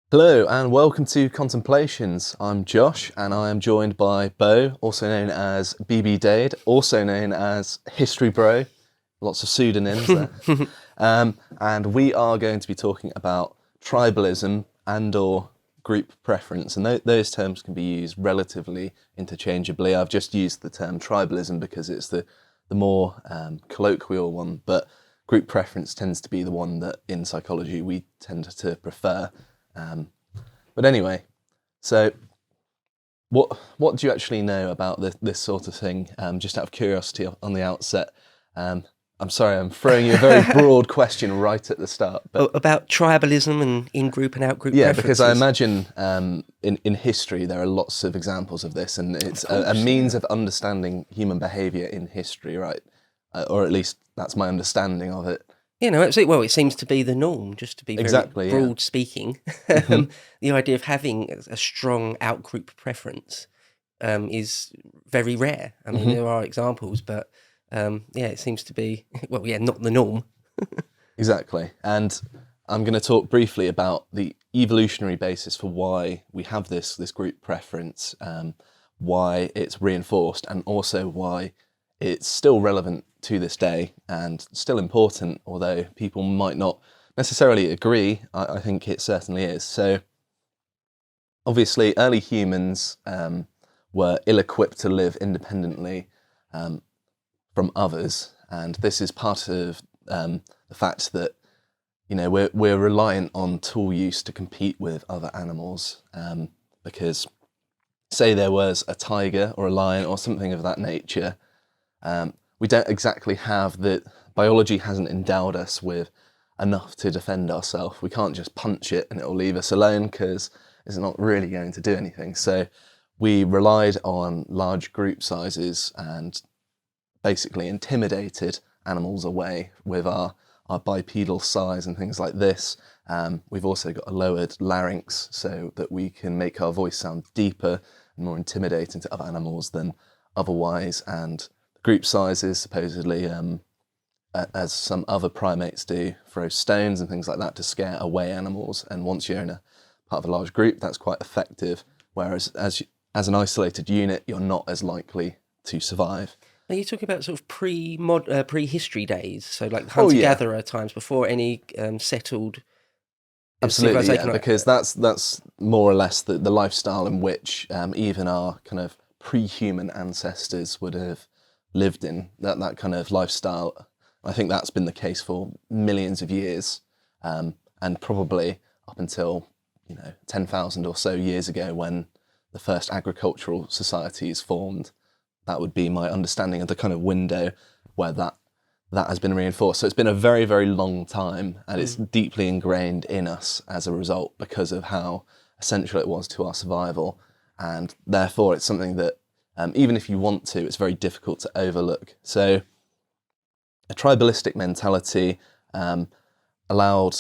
Hello and welcome to Contemplations. I'm Josh and I am joined by Beau, also known as BB Dade, also known as History Bro. Lots of pseudonyms there. And we are going to be talking about tribalism and/or group preference, and those terms can be used relatively interchangeably. I've just used the term tribalism because it's the more colloquial one, but group preference tends to be the one that in psychology we tend to prefer. But anyway, so what do you actually know about this sort of thing? Just out of curiosity on the outset. I'm sorry, I'm throwing you a very broad question right at the start. But about tribalism and in-group and out-group yeah, preferences. because I imagine in history there are lots of examples of this, and it's a means of understanding human behaviour in history, right? Or at least that's my understanding of it. Absolutely. Well, it seems to be the norm, just to be very broad speaking. The idea of having a strong out-group preference is very rare. I mean, there are examples, but it seems to be, not the norm. Exactly. And I'm going to talk briefly about the evolutionary basis for why we have this group preference, why it's reinforced, and also why it's still relevant to this day and still important, although people might not necessarily agree. I think it certainly is. So obviously early humans were ill-equipped to live independently from others, and this is part of the fact that we're reliant on tool use to compete with other animals, because say there was a tiger or a lion or something of that nature, we don't exactly have biology hasn't endowed us with enough to defend ourselves. We can't just punch it and it'll leave us alone because it's not really going to do anything. So we relied on large group sizes and basically intimidated animals away with our bipedal size and things like this. We've also got a lowered larynx so that we can make our voice sound deeper and more intimidating to other animals than otherwise. And group sizes supposedly, as some other primates do, throw stones and things like that to scare away animals. And once you're in a part of a large group, that's quite effective. Whereas as an isolated unit, you're not as likely to survive. Are you talking about sort of prehistory days? So like hunter-gatherer times before any settled Absolutely, civilization? Yeah, because that's more or less the lifestyle in which even our kind of pre-human ancestors would have lived in, that kind of lifestyle. I think that's been the case for millions of years, and probably up until 10,000 or so years ago when the first agricultural societies formed. That would be my understanding of the kind of window where that has been reinforced. So it's been a very, very long time, and it's deeply ingrained in us as a result because of how essential it was to our survival. And therefore, it's something that, even if you want to, it's very difficult to overlook. So a tribalistic mentality allowed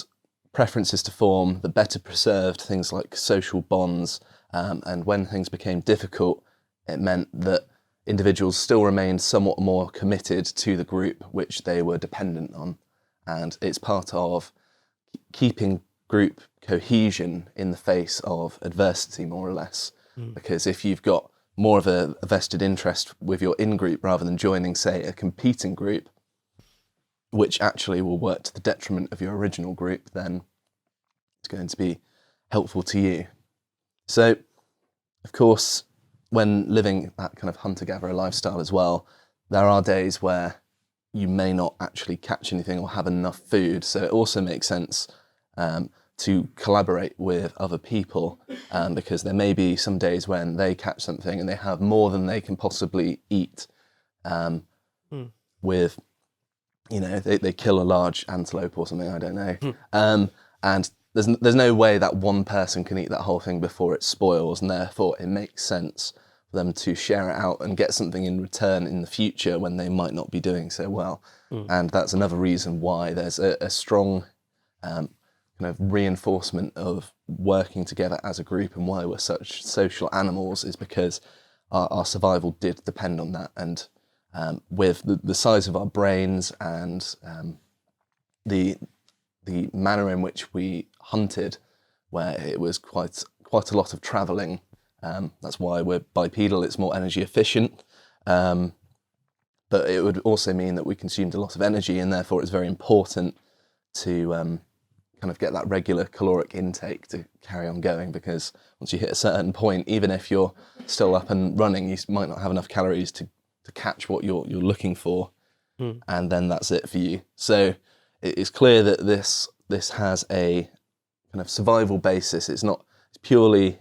preferences to form that better preserved things like social bonds. And when things became difficult, it meant that individuals still remained somewhat more committed to the group which they were dependent on. And it's part of keeping group cohesion in the face of adversity, more or less. Because if you've got more of a vested interest with your in-group rather than joining, say, a competing group, which actually will work to the detriment of your original group, then it's going to be helpful to you. So, of course, when living that kind of hunter-gatherer lifestyle as well, there are days where you may not actually catch anything or have enough food. So it also makes sense to collaborate with other people, because there may be some days when they catch something and they have more than they can possibly eat. With, they kill a large antelope or something, I don't know. And there's no way that one person can eat that whole thing before it spoils, and therefore it makes sense for them to share it out and get something in return in the future when they might not be doing so well. And that's another reason why there's a strong kind of reinforcement of working together as a group, and why we're such social animals is because our survival did depend on that. And with the size of our brains and the manner in which we hunted, where it was quite a lot of travelling. That's why we're bipedal, it's more energy efficient. But it would also mean that we consumed a lot of energy, and therefore it's very important to kind of get that regular caloric intake to carry on going, because once you hit a certain point, even if you're still up and running, you might not have enough calories to catch what you're looking for, and then that's it for you. So it's clear that this has a kind of survival basis. It's purely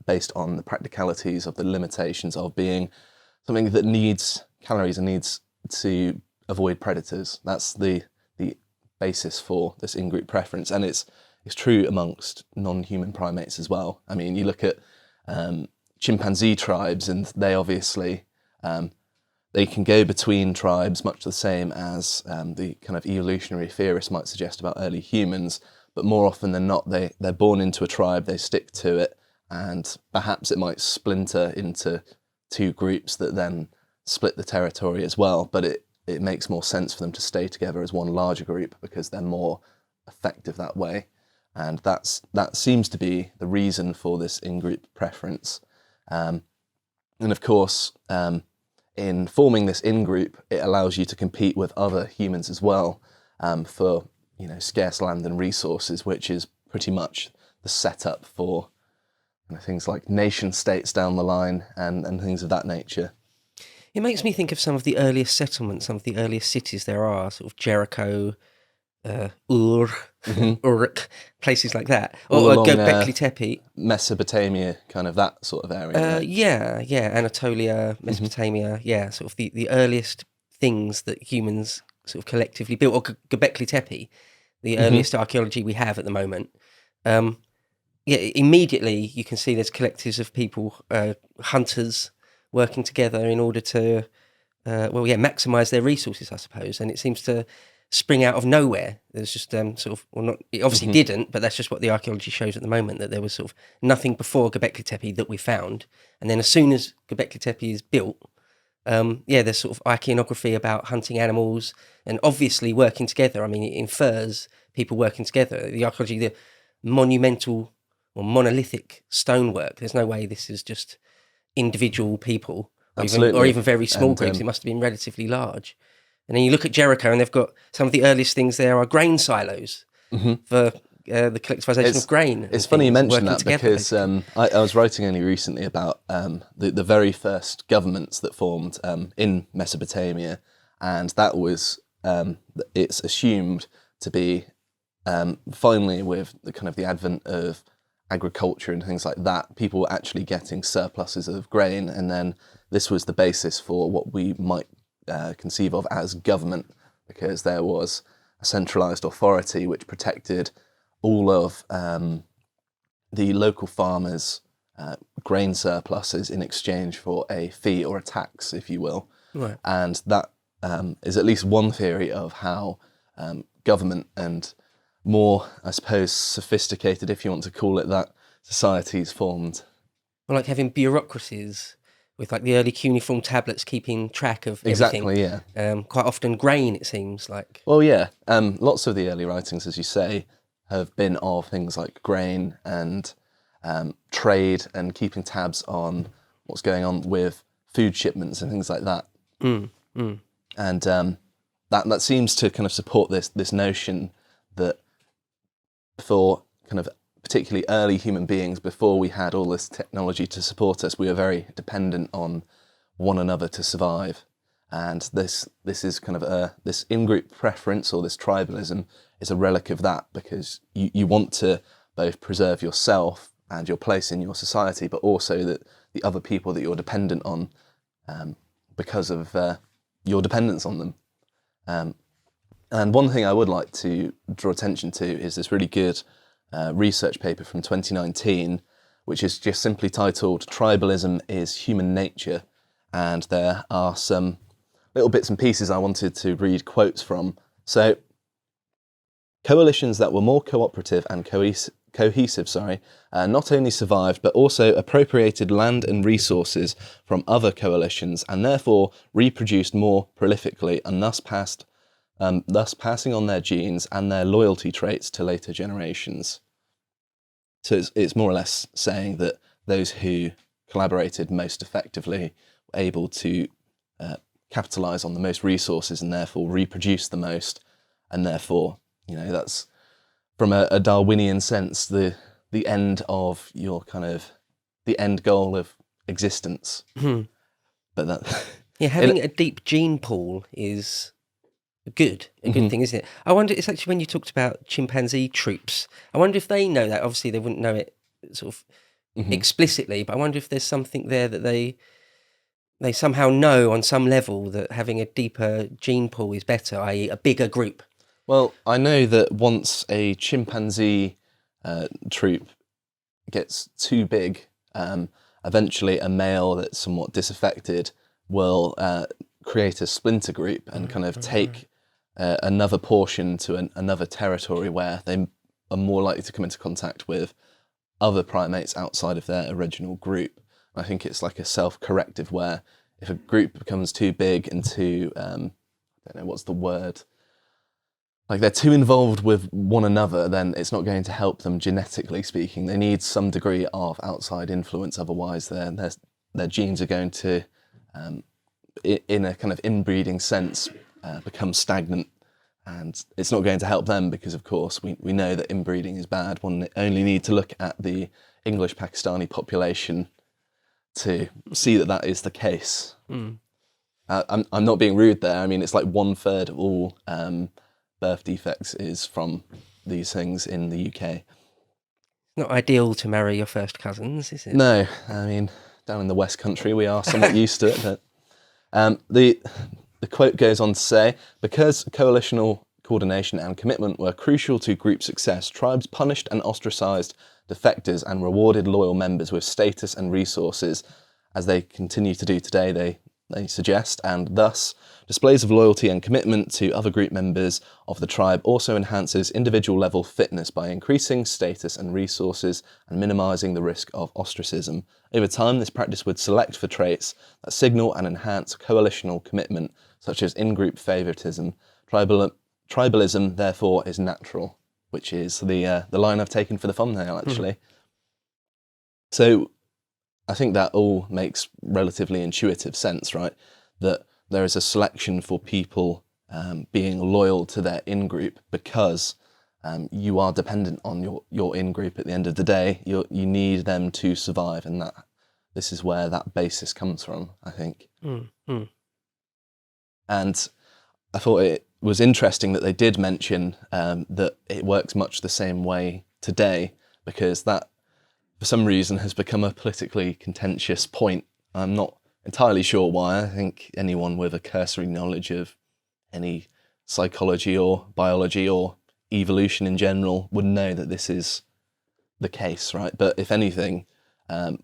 based on the practicalities of the limitations of being something that needs calories and needs to avoid predators. That's the basis for this in-group preference, and it's true amongst non-human primates as well. I mean, you look at chimpanzee tribes, and they obviously they can go between tribes, much the same as the kind of evolutionary theorists might suggest about early humans. But more often than not, they're born into a tribe, they stick to it, and perhaps it might splinter into two groups that then split the territory as well. But it makes more sense for them to stay together as one larger group because they're more effective that way. And that seems to be the reason for this in-group preference. And of course, in forming this in-group, it allows you to compete with other humans as well for scarce land and resources, which is pretty much the setup for things like nation states down the line and things of that nature. It makes me think of some of the earliest settlements, some of the earliest cities there are, sort of Jericho, Uruk, places like that. Or Göbekli Tepe. Mesopotamia, kind of that sort of area. Right? Yeah, Anatolia, Mesopotamia, sort of the earliest things that humans sort of collectively built, or Göbekli Tepe, the earliest archaeology we have at the moment. Immediately you can see there's collectives of people, hunters, working together in order to, maximise their resources, I suppose. And it seems to spring out of nowhere. There's just it obviously didn't, but that's just what the archaeology shows at the moment, that there was sort of nothing before Göbekli Tepe that we found. And then as soon as Göbekli Tepe is built, there's sort of iconography about hunting animals and obviously working together. I mean, it infers people working together. The archaeology, the monumental or monolithic stonework, there's no way this is just individual people, or even very small groups. It must have been relatively large. And then you look at Jericho, and they've got some of the earliest things there are grain silos for the collectivization of grain. It's funny you mention that because I was writing only recently about the very first governments that formed in Mesopotamia, and that was it's assumed to be finally with the kind of the advent of agriculture and things like that, people were actually getting surpluses of grain, and then this was the basis for what we might conceive of as government, because there was a centralised authority which protected all of the local farmers' grain surpluses in exchange for a fee or a tax, if you will. Right. And that is at least one theory of how government and more, I suppose, sophisticated, if you want to call it that, societies formed. Well, like having bureaucracies with like the early cuneiform tablets keeping track of everything. Exactly, yeah. Quite often grain, it seems like. Well, yeah. Lots of the early writings, as you say, have been of things like grain and trade and keeping tabs on what's going on with food shipments and things like that. And that seems to kind of support this notion that for kind of particularly early human beings, before we had all this technology to support us, we were very dependent on one another to survive. And this is kind of this in-group preference, or this tribalism, is a relic of that, because you want to both preserve yourself and your place in your society, but also that the other people that you're dependent on, because of your dependence on them. And one thing I would like to draw attention to is this really good research paper from 2019, which is just simply titled "Tribalism is Human Nature." And there are some little bits and pieces I wanted to read quotes from. So, coalitions that were more cooperative and cohesive, not only survived, but also appropriated land and resources from other coalitions, and therefore reproduced more prolifically, and thus passing on their genes and their loyalty traits to later generations. So it's more or less saying that those who collaborated most effectively were able to capitalize on the most resources and therefore reproduce the most, and therefore, that's from a Darwinian sense the end of your kind of the end goal of existence. But that having a deep gene pool is a good thing, isn't it? I wonder, it's actually when you talked about chimpanzee troops, I wonder if they know that. Obviously they wouldn't know it sort of explicitly, but I wonder if there's something there that they somehow know on some level that having a deeper gene pool is better, i.e. a bigger group. Well, I know that once a chimpanzee troop gets too big, eventually a male that's somewhat disaffected will create a splinter group and kind of take another portion to another territory where they are more likely to come into contact with other primates outside of their original group. I think it's like a self-corrective where if a group becomes too big and too, I don't know, what's the word? Like they're too involved with one another, then it's not going to help them genetically speaking. They need some degree of outside influence, otherwise their genes are going to, in a kind of inbreeding sense, become stagnant. And it's not going to help them because, of course, we know that inbreeding is bad. One only need to look at the English Pakistani population to see that is the case. I'm not being rude there. I mean, it's like 1/3 of all birth defects is from these things in the UK. Not ideal to marry your first cousins, is it? No, I mean, down in the West Country we are somewhat used to it. But the quote goes on to say, because coalitional coordination and commitment were crucial to group success, tribes punished and ostracized defectors and rewarded loyal members with status and resources, as they continue to do today, they suggest, and thus displays of loyalty and commitment to other group members of the tribe also enhances individual level fitness by increasing status and resources and minimizing the risk of ostracism. Over time, this practice would select for traits that signal and enhance coalitional commitment, such as in-group favoritism. Tribalism, therefore, is natural, which is the line I've taken for the thumbnail, actually. So I think that all makes relatively intuitive sense, right? That there is a selection for people being loyal to their in-group because you are dependent on your in-group at the end of the day. You need them to survive, and this is where that basis comes from, I think. And I thought it was interesting that they did mention that it works much the same way today, because that, for some reason, has become a politically contentious point. I'm not entirely sure why. I think anyone with a cursory knowledge of any psychology or biology or evolution in general would know that this is the case, right? But if anything,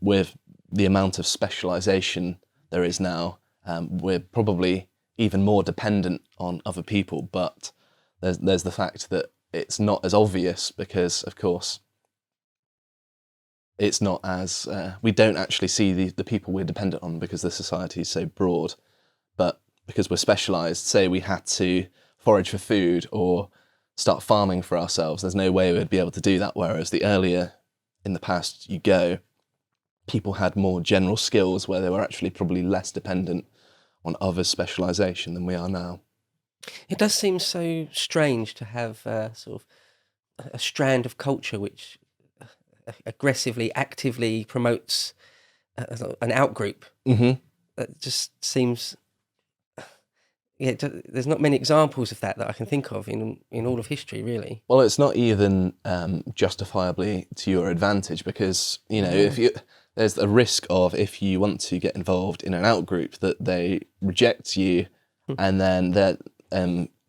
with the amount of specialization there is now, we're probably even more dependent on other people. But there's the fact that it's not as obvious because, of course, it's not as, we don't actually see the people we're dependent on because the society is so broad. But because we're specialised, say we had to forage for food or start farming for ourselves, there's no way we'd be able to do that. Whereas the earlier in the past you go, people had more general skills where they were actually probably less dependent on other specialisation than we are now. It does seem so strange to have sort of a strand of culture which aggressively, actively promotes an outgroup. That just seems, there's not many examples of that I can think of in all of history, really. Well, it's not even justifiably to your advantage because, there's a risk of, if you want to get involved in an outgroup, that they reject you, and then that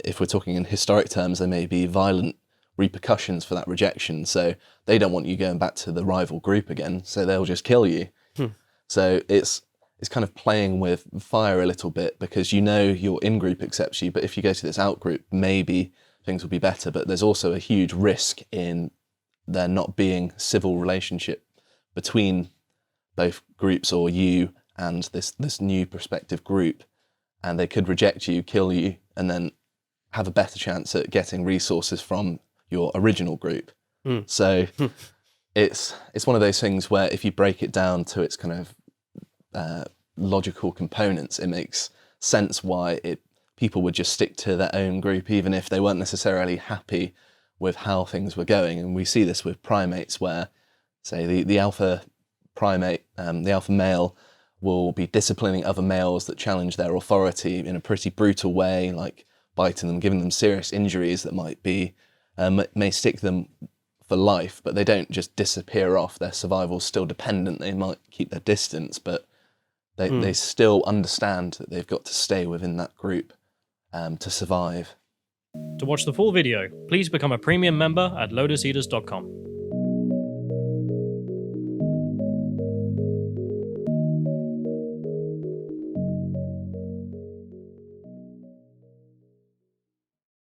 if we're talking in historic terms, there may be violent repercussions for that rejection. So they don't want you going back to the rival group again, so they'll just kill you. So it's kind of playing with fire a little bit, because your in-group accepts you, but if you go to this out-group, maybe things will be better. But there's also a huge risk in there not being civil relationship between both groups or you and this new prospective group, and they could reject you, kill you, and then have a better chance at getting resources from your original group. So it's one of those things where if you break it down to its kind of logical components, it makes sense why people would just stick to their own group, even if they weren't necessarily happy with how things were going. And we see this with primates, where, say, the alpha primate, the alpha male, will be disciplining other males that challenge their authority in a pretty brutal way, like biting them, giving them serious injuries that may stick them for life, but they don't just disappear off. Their survival's still dependent. They might keep their distance, but they still understand that they've got to stay within that group to survive. To watch the full video, please become a premium member at lotuseaters.com.